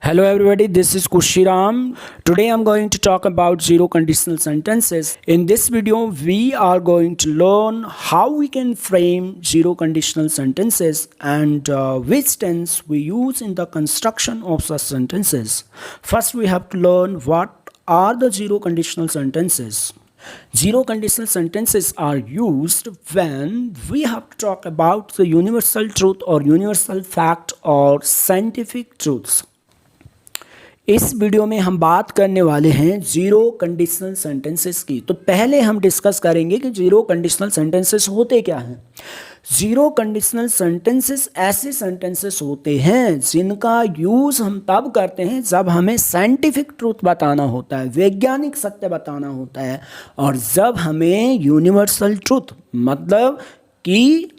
Hello everybody, this is Kushiram. Today I'm going to talk about zero conditional sentences. In this video, we are going to learn how we can frame zero conditional sentences and which tense we use in the construction of such sentences. First, we have to learn what are the zero conditional sentences. Zero conditional sentences are used when we have to talk about the universal truth or universal fact or scientific truths. इस video में हम बात करने वाले हैं zero conditional sentences की। तो पहले हम डिस्कस करेंगे कि जीरो कंडीशनल सेंटेंसेस होते क्या हैं। जीरो कंडीशनल सेंटेंसेस ऐसे सेंटेंसेस होते हैं जिनका यूज़ हम तब करते हैं जब हमें साइंटिफिक ट्रूथ बताना होता है, वैज्ञानिक सत्य बताना होता है, और जब हमें यूनिवर्सल ट्रूथ मतलब कि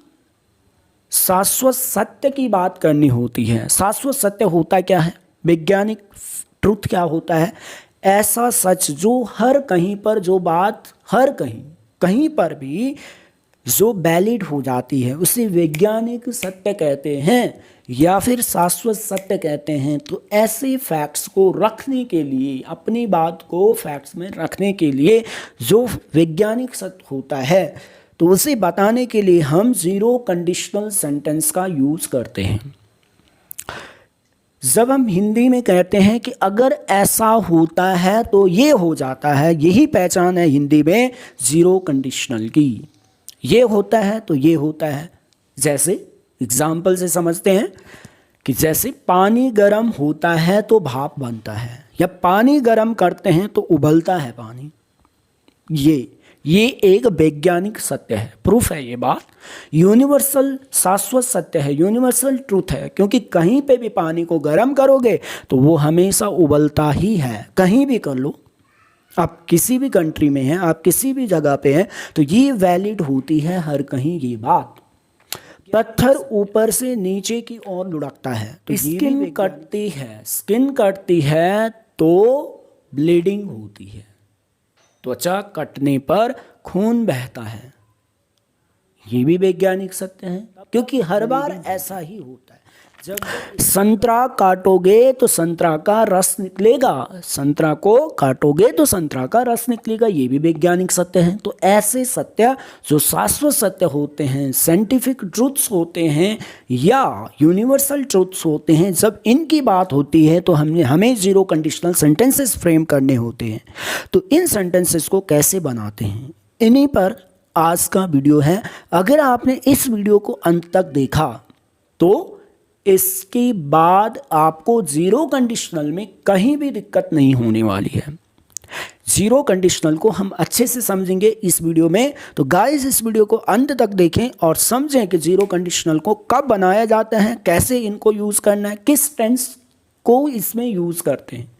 शाश्वत सत्य की बात करनी होती है। शाश्वत सत्य होता क्या है, वैज्ञानिक ट्रुथ क्या होता है, ऐसा सच जो हर कहीं पर, जो बात हर कहीं पर भी जो वैलिड हो जाती है उसे वैज्ञानिक सत्य कहते हैं या फिर शाश्वत सत्य कहते हैं। तो ऐसे फैक्ट्स को रखने के लिए, अपनी बात को फैक्ट्स में रखने के लिए जो वैज्ञानिक सत्य होता है तो उसे बताने के लिए हम जीरो कंडीशनल सेंटेंस का यूज़ करते हैं। जब हम हिंदी में कहते हैं कि अगर ऐसा होता है तो ये हो जाता है, यही पहचान है हिंदी में जीरो कंडीशनल की। ये होता है तो ये होता है। जैसे एग्जाम्पल से समझते हैं कि जैसे पानी गर्म होता है तो भाप बनता है, या पानी गर्म करते हैं तो उबलता है पानी। ये एक वैज्ञानिक सत्य है, प्रूफ है ये बात। यूनिवर्सल शाश्वत सत्य है, यूनिवर्सल ट्रूथ है, क्योंकि कहीं पे भी पानी को गर्म करोगे तो वो हमेशा उबलता ही है। कहीं भी कर लो, आप किसी भी कंट्री में हैं, आप किसी भी जगह पे हैं, तो ये वैलिड होती है हर कहीं ये बात। पत्थर ऊपर से नीचे की ओर लुढ़कता है तो स्किन कटती है तो ब्लीडिंग होती है। त्वचा कटने पर खून बहता है, ये भी वैज्ञानिक सत्य है, क्योंकि हर बार ऐसा ही होता है। जब संतरा काटोगे तो संतरा का रस निकलेगा, संतरा को काटोगे तो संतरा का रस निकलेगा, ये भी वैज्ञानिक सत्य है। तो ऐसे सत्य जो शाश्वत सत्य होते हैं, साइंटिफिक ट्रूथ्स होते हैं या यूनिवर्सल ट्रूथ्स होते हैं, जब इनकी बात होती है तो हमें जीरो कंडीशनल सेंटेंसेस फ्रेम करने होते हैं। तो इन सेंटेंसेस को कैसे बनाते हैं, इन्हीं पर आज का वीडियो है। अगर आपने इस वीडियो को अंत तक देखा तो इसके बाद आपको जीरो कंडीशनल में कहीं भी दिक्कत नहीं होने वाली है। जीरो कंडीशनल को हम अच्छे से समझेंगे इस वीडियो में। तो गाइस, इस वीडियो को अंत तक देखें और समझें कि जीरो कंडीशनल को कब बनाया जाता है, कैसे इनको यूज़ करना है, किस टेंस को इसमें यूज़ करते हैं,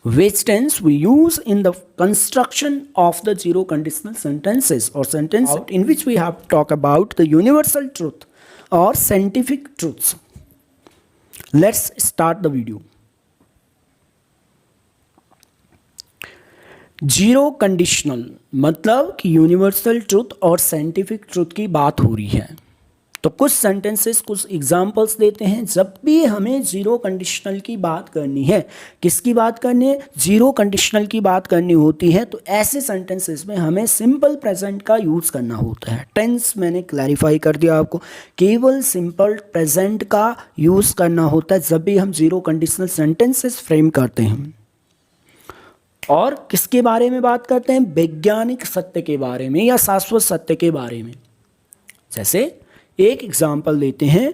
which tense we use in the construction of the zero conditional sentences or sentence in which we have to talk about the universal truth or scientific truths. Let's start the video. Zero conditional मतलब कि universal truth और scientific truth की बात हो रही है। तो कुछ सेंटेंसेस, कुछ एग्जांपल्स देते हैं जब भी हमें जीरो कंडीशनल की बात करनी है। किसकी बात करनी है? जीरो कंडीशनल की बात करनी होती है। तो ऐसे सेंटेंसेस में हमें सिंपल प्रेजेंट का यूज़ करना होता है। टेंस मैंने क्लैरिफाई कर दिया आपको, केवल सिंपल प्रेजेंट का यूज़ करना होता है जब भी हम जीरो कंडीशनल सेंटेंसेस फ्रेम करते हैं। और किसके बारे में बात करते हैं? वैज्ञानिक सत्य के बारे में या शाश्वत सत्य के बारे में। जैसे एक एग्जाम्पल देते हैं,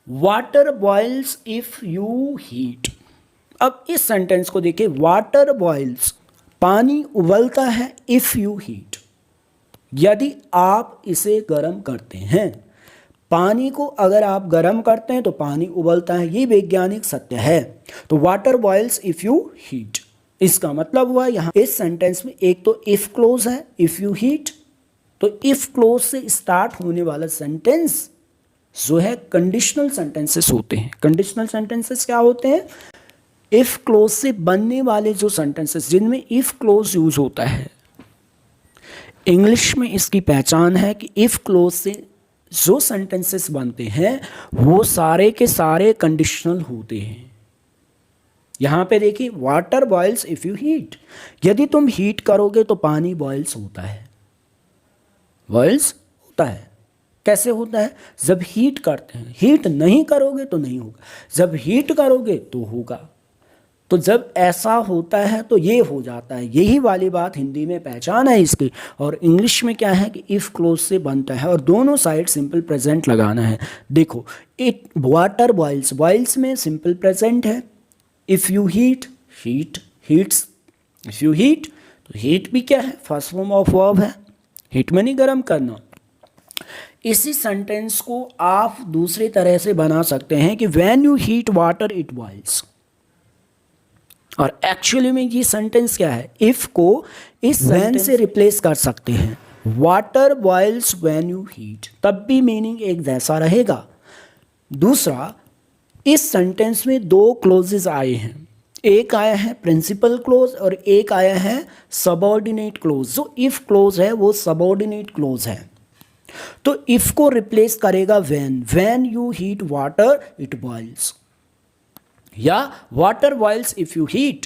water boils if you heat. अब इस सेंटेंस को देखिए, वाटर बॉइल्स, पानी उबलता है, इफ यू हीट, यदि आप इसे गर्म करते हैं। पानी को अगर आप गर्म करते हैं तो पानी उबलता है, ये वैज्ञानिक सत्य है। तो water boils if you heat, इसका मतलब हुआ यहाँ इस सेंटेंस में एक तो इफ क्लोज है, इफ यू हीट। तो इफ क्लोज से स्टार्ट होने वाला सेंटेंस जो है कंडीशनल सेंटेंसेस होते हैं। कंडीशनल सेंटेंसेस क्या होते हैं? इफ क्लोज से बनने वाले जो सेंटेंसेस जिनमें इफ क्लोज यूज होता है। इंग्लिश में इसकी पहचान है कि इफ क्लोज से जो सेंटेंसेस बनते हैं वो सारे के सारे कंडीशनल होते हैं। यहाँ पे देखिए water boils if you heat, यदि तुम हीट करोगे तो पानी बॉइल्स होता है, बॉइल्स होता है। कैसे होता है? जब हीट करते हैं, हीट नहीं करोगे तो नहीं होगा, जब हीट करोगे तो होगा। तो जब ऐसा होता है तो ये हो जाता है, यही वाली बात हिंदी में पहचान है इसकी। और इंग्लिश में क्या है कि इफ़ क्लोज से बनता है और दोनों साइड सिंपल प्रेजेंट लगाना है। देखो इट वाटर बॉइल्स, बॉइल्स में सिंपल प्रेजेंट है। If you heat, heat heats, if you heat तो हीट भी क्या है? फर्स्ट फॉर्म ऑफ वर्ब है, हीट में नहीं गर्म करना। इसी सेंटेंस को आप दूसरी तरह से बना सकते हैं कि when you heat water it boils. और एक्चुअली में ये सेंटेंस क्या है? इफ को इस व्हेन से रिप्लेस कर सकते हैं, water boils when you heat, तब भी मीनिंग एक जैसा रहेगा। दूसरा, इस सेंटेंस में दो क्लोजेस आए हैं, एक आया है प्रिंसिपल क्लोज और एक आया है सबऑर्डिनेट क्लोज। जो इफ क्लोज है वो सबऑर्डिनेट क्लोज है। तो इफ को रिप्लेस करेगा when you heat water it boils, या water boils if you heat,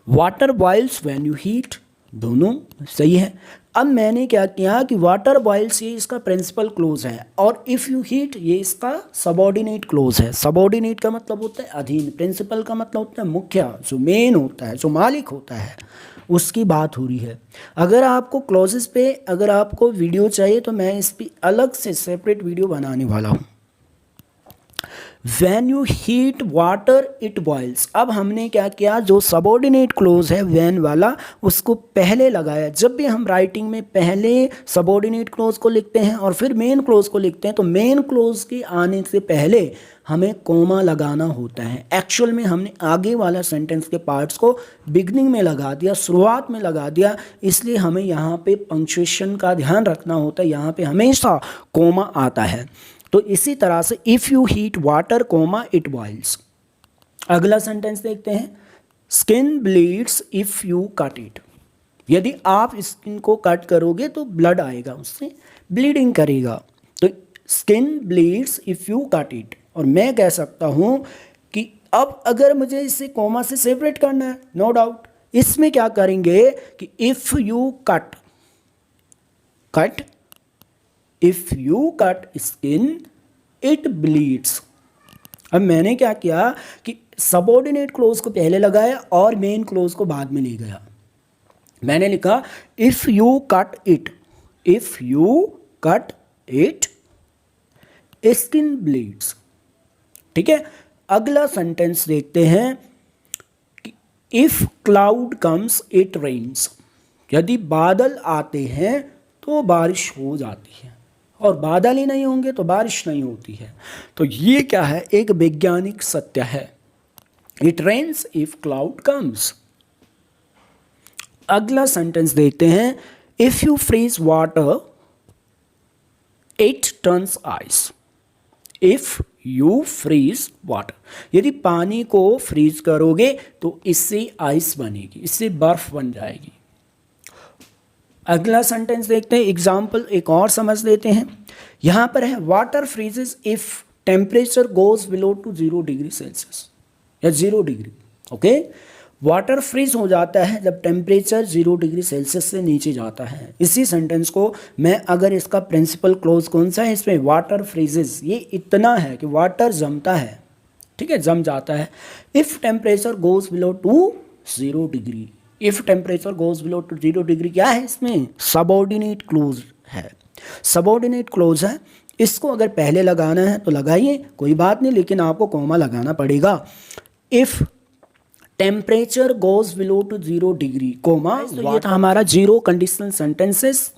water boils when you heat, दोनों सही है। अब मैंने क्या किया कि वाटर बॉइल्स ये इसका प्रिंसिपल क्लोज है और इफ़ यू हीट ये इसका सबऑर्डिनेट क्लोज है। सबऑर्डिनेट का मतलब होता है अधीन, प्रिंसिपल का मतलब होता है मुख्य, जो मेन होता है, जो मालिक होता है, उसकी बात हो रही है। अगर आपको क्लोजेस पे अगर आपको वीडियो चाहिए तो मैं इस पर अलग से सेपरेट वीडियो बनाने वाला हूँ। When you heat water it boils। अब हमने क्या किया, जो सबऑर्डिनेट क्लोज है when वाला उसको पहले लगाया। जब भी हम राइटिंग में पहले सबऑर्डिनेट क्लोज को लिखते हैं और फिर मेन क्लोज को लिखते हैं तो मेन क्लोज के आने से पहले हमें कोमा लगाना होता है। एक्चुअल में हमने आगे वाला सेंटेंस के पार्ट्स को बिगनिंग में लगा दिया, शुरुआत में लगा दिया, इसलिए हमें यहाँ पे पंक्चुएशन का ध्यान रखना होता है। यहाँ पे हमेशा कोमा आता है। तो इसी तरह से if you heat water comma it boils. अगला सेंटेंस देखते हैं, skin bleeds if you cut it. यदि आप स्किन को कट करोगे तो ब्लड आएगा, उससे ब्लीडिंग करेगा। तो skin bleeds if you cut it. और मैं कह सकता हूँ कि अब अगर मुझे इसे कोमा से सेपरेट करना है, नो डाउट इसमें क्या करेंगे कि if you cut, if you cut skin it bleeds. अब मैंने क्या किया कि सबऑर्डिनेट क्लोज को पहले लगाया और मेन क्लोज को बाद में ले गया। मैंने लिखा if you cut it, if you cut it skin bleeds. ठीक है, अगला सेंटेंस देखते हैं कि if cloud comes it rains. यदि बादल आते हैं तो बारिश हो जाती है, और बादल ही नहीं होंगे तो बारिश नहीं होती है। तो ये क्या है, एक वैज्ञानिक सत्य है। It rains if cloud comes. अगला सेंटेंस देखते हैं, if you freeze water it turns ice. If you freeze water, यदि पानी को फ्रीज करोगे तो इससे आइस बनेगी, इससे बर्फ बन जाएगी। अगला सेंटेंस देखते हैं, एग्जाम्पल एक और समझ लेते हैं। यहाँ पर है water freezes if temperature goes below to 0 degree Celsius या 0 डिग्री। ओके, वाटर फ्रीज हो जाता है जब टेम्परेचर 0 डिग्री सेल्सियस से नीचे जाता है। इसी सेंटेंस को मैं अगर इसका प्रिंसिपल क्लोज कौन सा है, इसमें वाटर फ्रीजेस, ये इतना है कि वाटर जमता है, ठीक है, जम जाता है। If temperature goes below to 0 degree, if temperature goes below to 0 degree क्या है, इसमें सबऑर्डिनेट क्लोज है, सबऑर्डिनेट क्लोज है। इसको अगर पहले लगाना है तो लगाइए, कोई बात नहीं, लेकिन आपको कोमा लगाना पड़ेगा। If temperature goes below to 0 degree comma. तो ये था हमारा 0 कंडीशनल सेंटेंसेस।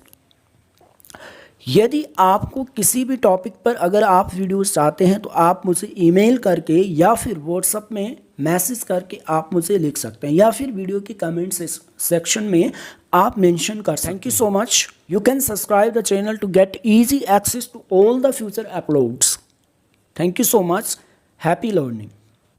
यदि आपको किसी भी टॉपिक पर अगर आप वीडियोस चाहते हैं तो आप मुझे ईमेल करके या फिर व्हाट्सएप में मैसेज करके आप मुझे लिख सकते हैं, या फिर वीडियो के कमेंट सेक्शन में आप मेंशन कर सकते हैं। Thank you so much. You can subscribe the channel to get easy access to all the future uploads. Thank you so much. Happy learning.